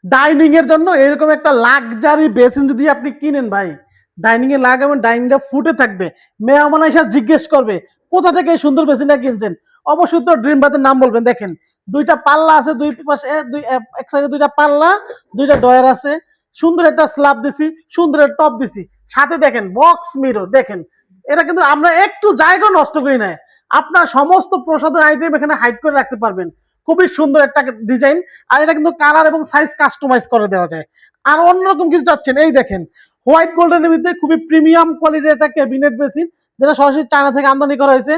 Dining এর জন্য এরকম একটা লাক্সারি বেসিন যদি আপনি কিনেন ভাই, ডাইনিং এ লাগাবেন, ডাইনিংটা ফুটে থাকবে, মেহমান এসে জিজ্ঞেস করবে কোথা থেকে এই সুন্দর বেসিনটা কিনছেন, অবশ্যই তো ড্রিম বাথের নাম বলবেন। দেখেন দুইটা পাল্লা আছে, দুই পাশে এক সাইডে দুইটা পাল্লা, দুইটা ডয়ার আছে, সুন্দর একটা স্ল্যাব দিছি, সুন্দর একটা টপ দিছি, সাথে দেখেন বক্স মিরর। দেখেন এটা কিন্তু আমরা একটু জায়গা নষ্ট করি না, আপনার সমস্ত প্রসাদের আইটেম এখানে হাইড করে রাখতে পারবেন। খুবই সুন্দর একটা ডিজাইন, আর এটা কিন্তু কালার এবং সাইজ কাস্টমাইজ করে দেওয়া যায়। আর অন্যরকম কিছু চাচ্ছেন, এই দেখেন হোয়াইট গোল্ডেনের ভিতরে খুবই প্রিমিয়াম কোয়ালিটির একটা ক্যাবিনেট বেসিন, যেটা সরাসরি চায়না থেকে আমদানি করা হয়েছে।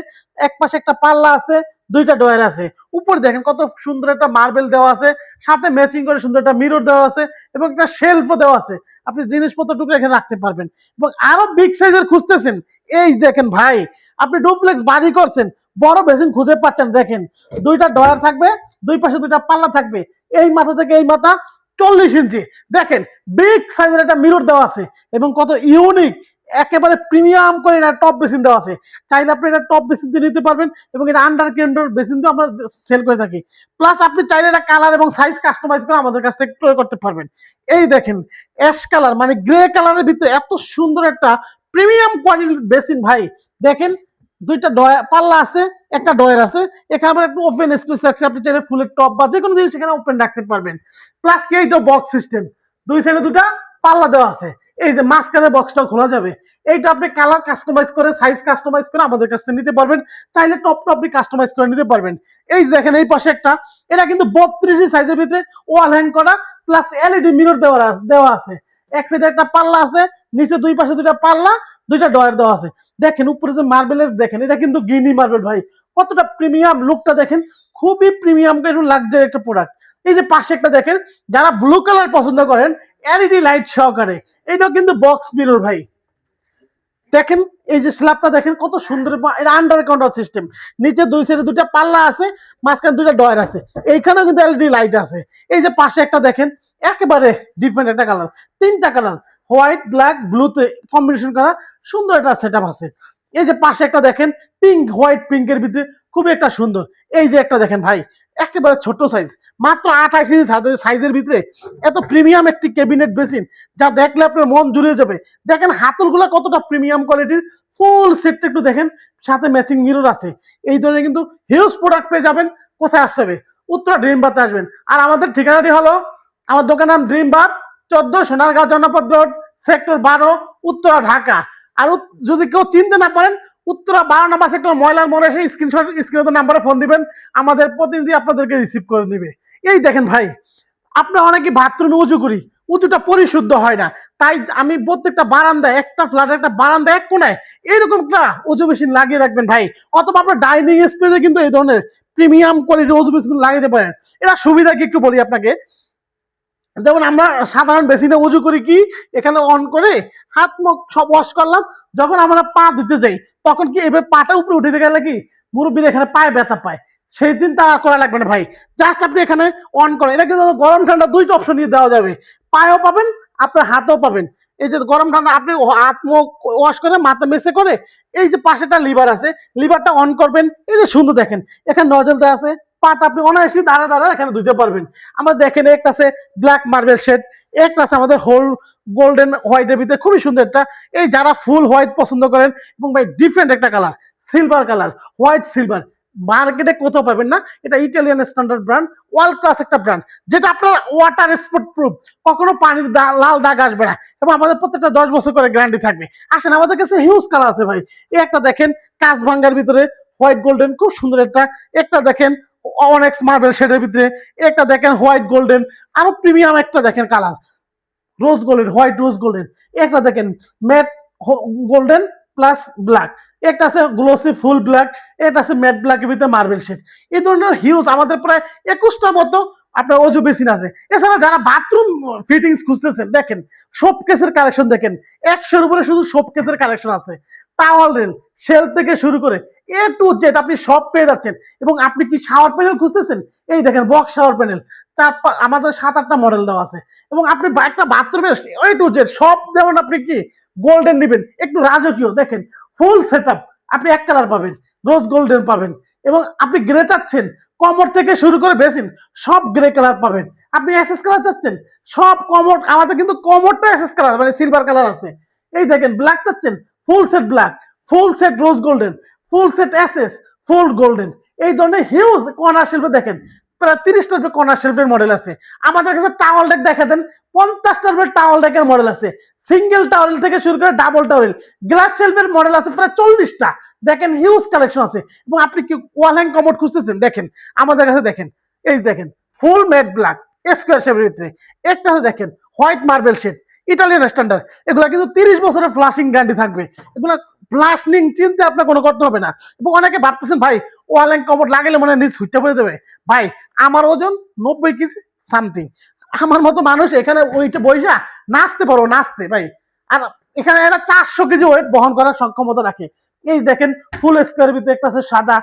এক পাশে একটা পাল্লা আছে, দুইটা ডয়ার আছে, উপর দেখেন কত সুন্দর একটা মার্বেল দেওয়া আছে, সাথে ম্যাচিং করে সুন্দর একটা মিরর দেওয়া আছে, এবং একটা শেলফও দেওয়া আছে, আপনি জিনিসপত্র টুকু এখানে রাখতে পারবেন। এবং আরো বিগ সাইজের খুঁজতেছেন, এই দেখেন ভাই, আপনি ডুপ্লেক্স বাড়ি করছেন, বড় বেসিন খুঁজে পাচ্ছেন, দেখেন দুইটা ডয়ার থাকবে, দুই পাশে দুইটা পাল্লা থাকবে, এই মাথা থেকে এই মাথা 40 ইঞ্চি, দেখেন বিগ সাইজের একটা মিরর দেওয়া আছে, এবং কত ইউনিক একেবারে প্রিমিয়াম করে এটা টপ বেসিন দেওয়া আছে। চাইলে আপনি এটা টপ বেসিন দিয়ে নিতে পারবেন, এবং এটা আন্ডার কেন্ডর বেসিন দিয়ে আমরা সেল করে থাকি। প্লাস আপনি চাইলে এটা কালার এবং সাইজ কাস্টমাইজ করে আমাদের কাছ থেকে ক্রয় করতে পারবেন। এই দেখেন অ্যাশ কালার মানে গ্রে কালারের ভিতরে এত সুন্দর একটা প্রিমিয়াম কোয়ালিটির বেসিন ভাই। দেখেন দুইটা পাল্লা আছে, একটা ডয়ার আছে, এখানে আবার একটু ওপেন স্পেস রাখছে, আপনি চাইলে ফুলের টপ বা যে কোনো জিনিস এখানে ওপেন রাখতে পারবেন। প্লাস কি এইটা বক্স সিস্টেম, দুই সাইডে দুটা পাল্লা দেওয়া আছে, এই যে মাঝখানে বক্সটাও খোলা যাবে। এইটা আপনি কালার কাস্টমাইজ করে সাইজ কাস্টমাইজ করে আমাদের কাছ থেকে নিতে পারবেন, চাইলে টপটা আপনি কাস্টমাইজ করে নিতে পারবেন। এই দেখেন এই পাশে একটা, এটা কিন্তু 32 সাইজের ভিতরে ওয়াল হ্যাং করা, প্লাস এলইডি মিরর দেওয়া আছে। এক সাইডে একটা পাল্লা আছে, নিচে দুই পাশে দুইটা পাল্লা, দুইটা ডয়ার দেওয়া আছে। দেখেন উপরে যে মার্বেলের, দেখেন এটা কিন্তু গিনি মার্বেল ভাই, কতটা প্রিমিয়াম লুকটা দেখেন, খুবই প্রিমিয়াম একটু লাক্সারি একটা প্রোডাক্ট। এই যে পাশে একটা দেখেন, যারা ব্লু কালার পছন্দ করেন এলইডি লাইট সহকারে, এটাও কিন্তু বক্স মিরর ভাই। দেখেন এই যে স্ল্যাবটা দেখেন কত সুন্দর, এটা আন্ডার কাউন্টার সিস্টেম, নিচে দুই সাইডে দুইটা পাল্লা আছে, মাঝখানে দুইটা ডয়ার আছে, এইখানেও কিন্তু এলইডি লাইট আছে। এই যে পাশে একটা দেখেন একেবারে ডিফারেন্ট একটা কালার, তিনটা কালার হোয়াইট ব্ল্যাক ব্লুতে কম্বিনেশন করা সুন্দর একটা সেটআপ আছে। এই যে পাশে একটা দেখেন পিঙ্ক হোয়াইট পিঙ্কের ভিতরে খুবই একটা সুন্দর। এই যে একটা দেখেন ভাই একেবারে ছোট সাইজ, মাত্র 28 ইঞ্চি সাইজের ভিতরে এত প্রিমিয়াম একটি ক্যাবিনেট বেসিন, যা দেখলে আপনার মন জুড়ে যাবে। দেখেন হাতলগুলো কতটা প্রিমিয়াম কোয়ালিটির, ফুল সেটটা একটু দেখেন, সাথে ম্যাচিং মিরর আছে। এই ধরনের কিন্তু হিউজ প্রোডাক্ট পেয়ে যাবেন। কোথায় আসতে হবে? উত্তরা ড্রিম বাতে আসবেন। আর আমাদের ঠিকানাটি হলো, আমার দোকানের নাম ড্রিম বাত, 14 সোনারগাঁও জনপদ রোড, সেক্টর 12, উত্তরা, ঢাকা। আর যদি কেউ চিনতে না পারেন, উত্তরা 12 নম্বর সেক্টর ময়লার মোড়ে এসে স্ক্রিনের নাম্বারে ফোন দিবেন, আমাদের প্রতিনিধি আপনাদেরকে রিসিভ করে দিবে। এই দেখেন ভাই, আপনার অনেকে বাথরুমে উজু করি, উজুটা পরিশুদ্ধ হয় না, তাই আমি প্রত্যেকটা বারান্দায়, একটা ফ্ল্যাটের একটা বারান্দা এক কোনায় এরকম একটা উজু মেশিন লাগিয়ে রাখবেন ভাই। অথবা আপনার ডাইনিং স্পেসে কিন্তু এই ধরনের প্রিমিয়াম কোয়ালিটির উজু মেশিন লাগিয়ে দিতে পারেন। এটা সুবিধা কি একটু বলি আপনাকে, যেমন আমরা সাধারণ বেসিনে উজু করি কি, এখানে অন করে হাত মুখ সব ওয়াশ করলাম, যখন আমরা পা ধুতে যাই তখন কি এভাবে পাটা উপরে উঠে গেলে কি মুরব্বীর এখানে পায়ে ব্যথা পায়, সেই দিন তা করা লাগবে না ভাই। জাস্ট আপনি এখানে অন করেন, এটা কিন্তু গরম ঠান্ডা দুইটা অপশন নিয়ে দেওয়া যাবে, পায়েও পাবেন আপনার হাতেও পাবেন। এই যে গরম ঠান্ডা আপনি হাত মুখ ওয়াশ করে মাথা মেসে করে, এই যে পাশেটা লিভার আছে, লিভারটা অন করবেন, এই যে সুন্দর দেখেন এখানে নজল দেওয়া আছে, পাটা আপনি অনায়াসে দাঁড়া দাঁড়া এখানে ধুতে পারবেন। আমরা দেখেন একটা আছে ব্ল্যাক মার্বেল শেড, একটা আছে আমাদের হোল গোল্ডেন হোয়াইটের ভিতরে খুবই সুন্দর একটা। এই যারা ফুল হোয়াইট পছন্দ করেন, এবং ভাই ডিফারেন্ট একটা colour, silver colour, white silver, মার্কেটে কোথাও পাবেন না। এটা Italian standard brand, world class একটা ব্র্যান্ড, যেটা আপনার ওয়াটার স্পট প্রুফ, কখনো পানির লাল দাগ আসবে না, এবং আমাদের প্রত্যেকটা 10 বছর করে গ্যারান্টি থাকবে। আসেন, আমাদের কাছে হিউজ কালার আছে ভাই। এই একটা দেখেন কাঁচ ভাঙ্গার ভিতরে হোয়াইট গোল্ডেন, খুব সুন্দর একটা। একটা দেখেন অনেক্স মার্বেল শেডের ভিতরে, একটা দেখেন হোয়াইট গোল্ডেন, আরো প্রিমিয়াম একটা দেখেন কালার রোজ গোল্ডেন, হোয়াইট রোজ গোল্ডেন, একটা দেখেন ম্যাট গোল্ডেন প্লাস ব্ল্যাক, একটা আছে গ্লোসি ফুল ব্ল্যাক, একটা আছে ম্যাট ব্ল্যাকের ভিতরে মার্বেল শেড। এই ধরনের হিউজ আমাদের প্রায় 21টার মতো আপনার অজু বেসিন আছে। এছাড়া যারা বাথরুম ফিটিংস খুঁজতেছেন, দেখেন শোপ কেসের কালেকশন দেখেন, 100-এর উপরে শুধু শোপ কেসের কালেকশন আছে। টাওয়াল রেল শেল থেকে শুরু করে এ টু জেড আপনি সব পেয়ে যাচ্ছেন। এবং আপনি কি শাওয়ার প্যানেল খুঁজতেছেন, এই দেখেন বক্স শাওয়ার প্যানেল, আমাদের 7-8টা মডেল দেওয়া আছে। এবং আপনি একটা বাথরুমের এ টু জেড সব, যেমন আপনি কি গোল্ডেন নেবেন একটু রাজকীয়, দেখেন ফুল সেটআপ, আপনি এক কালার পাবেন, রোজ গোল্ডেন পাবেন, এবং আপনি গ্রে চাচ্ছেন কমোড থেকে শুরু করে বেসিন সব গ্রে কালার পাবেন। আপনি এসএস কালার চাচ্ছেন, সব কমোড আমাদের কিন্তু কমোডটা এসএস কালার মানে সিলভার কালার আছে। এই দেখেন ব্ল্যাক চাচ্ছেন, full set black, full set রোজ গোল্ডেন, ফুল সেট এসএস, ফুল গোল্ডেন, এই ধরনের হিউজ কর্নার শেলফে দেখেন প্রায় 30টা কর্নার শেলফের মডেল আছে। আমাদের কাছে টাওয়াল ডেক দেখা দেন, 50টা টাওয়াল ডেকের মডেল আছে, সিঙ্গেল টাওয়াল থেকে শুরু করে ডাবল টাওয়াল, গ্লাস শেলফের মডেল আছে প্রায় 40টা। দেখেন হিউজ কালেকশন আছে। এবং আপনি কি ওয়াল হ্যাং কমোড খুঁজতেছেন, দেখেন আমাদের কাছে দেখেন, এই দেখেন ফুল ম্যাট ব্ল্যাক স্কোয়ার শেপের ভিতরে, একটা আছে দেখেন white marble shade Italian standard. এগুলা কিন্তু 30 বছরের ফ্লাশিং গ্যারান্টি থাকবে। এগুলা ফ্লাশিং চিনতে আপনার কোনো করতে হবে না। এবং অনেকে ভাবতেছেন ভাই ওয়াল হ্যাং কমোড লাগালে মনে হয় নিচ হুইটটা পড়ে দেবে। ভাই আমার ওজন 90 কেজি সামথিং, আমার মতো মানুষ এখানে ওইটা বইসা নাচতে পারো, নাচতে ভাই। আর এখানে এরা 400 কেজি ওয়েট বহন করার সক্ষমতা রাখে। এই দেখেন ফুল স্কোয়ার ভিতরে একটা আছে সাদা,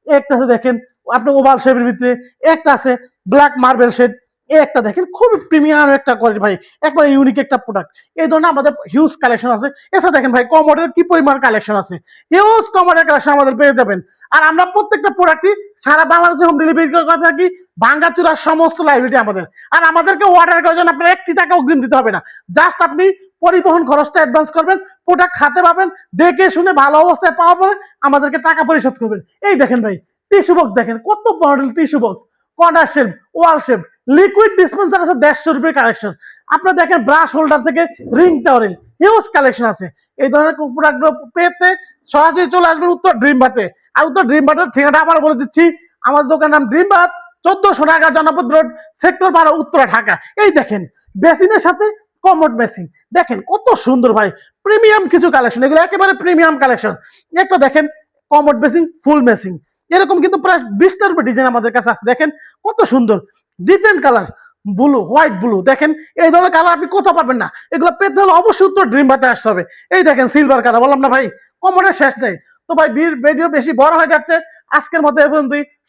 একটা আছে দেখেন আপনার ওভাল শেপের ভিতরে, একটা আছে ব্ল্যাক মার্বেল শেড, একটা দেখেন খুব প্রিমিয়াম একটা কোয়ালিটি ভাই, একবারে ইউনিক একটা প্রোডাক্ট। এই ধরনের আমাদের হিউজ কালেকশন আছে। এছাড়া দেখেন ভাই কমোডের কি পরিমাণ কালেকশন আছে, হিউজ কমোডের কালেকশন আমাদের পেয়ে যাবেন। আর আমরা প্রত্যেকটা প্রোডাক্টই সারা বাংলাদেশে হোম ডেলিভারি করে থাকি, ভাঙ্গাচুরার সমস্ত লাইব্রেরি আমাদের। আর আমাদেরকে অর্ডার করার জন্য আপনার 1 টাকা অগ্রিম দিতে হবে না, জাস্ট আপনি পরিবহন খরচটা অ্যাডভান্স করবেন, প্রোডাক্ট হাতে পাবেন, দেখে শুনে ভালো অবস্থায় পাওয়ার পরে আমাদেরকে টাকা পরিশোধ করবেন। এই দেখেন ভাই টিস্যু বক্স দেখেন, কত model tissue box, corner shelf, wall shelf, liquid dispenser আছে 150 রুপির কালেকশন। আপনারা দেখেন ব্রাশ হোল্ডার থেকে রিং টাওয়েল হিউজ কালেকশন আছে। এই ধরনের প্রোডাক্টগুলো পেতে সরাসরি চলে আসবেন উত্তর ড্রিম বাতে। আর উত্তর ড্রিম বাটের ঠিকানা আবার বলে দিচ্ছি, আমাদের দোকানের নাম ড্রিম বাত, 14 সোনাগাঁ জনপদ রোড, সেক্টর 12, উত্তরা, ঢাকা। এই দেখেন বেসিনের সাথে কমোড মেশিন দেখেন কত সুন্দর ভাই, প্রিমিয়াম কিছু কালেকশন, এগুলো একেবারে প্রিমিয়াম কালেকশন। একটা দেখেন কমোড মেশিন ফুল মেশিন, এরকম কিন্তু প্রায় 20টার উপর ডিজাইন আমাদের কাছে আছে। দেখেন কত সুন্দর different colour, blue, white blue, দেখেন এই ধরনের কালার আপনি কোথাও পাবেন না। এগুলো পেতে হলে অবশ্যই উত্তর ড্রিম বাটে আসতে হবে। এই দেখেন সিলভার কালার, বললাম না ভাই কমোডের শেষ নেই। তো ভাই ভিডিও বেশি বড় হয়ে যাচ্ছে, আজকের মতো এখন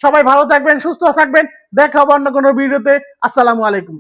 সবাই ভালো থাকবেন, সুস্থ থাকবেন, দেখা হবে অন্য কোনো ভিডিওতে। আসসালামু আলাইকুম।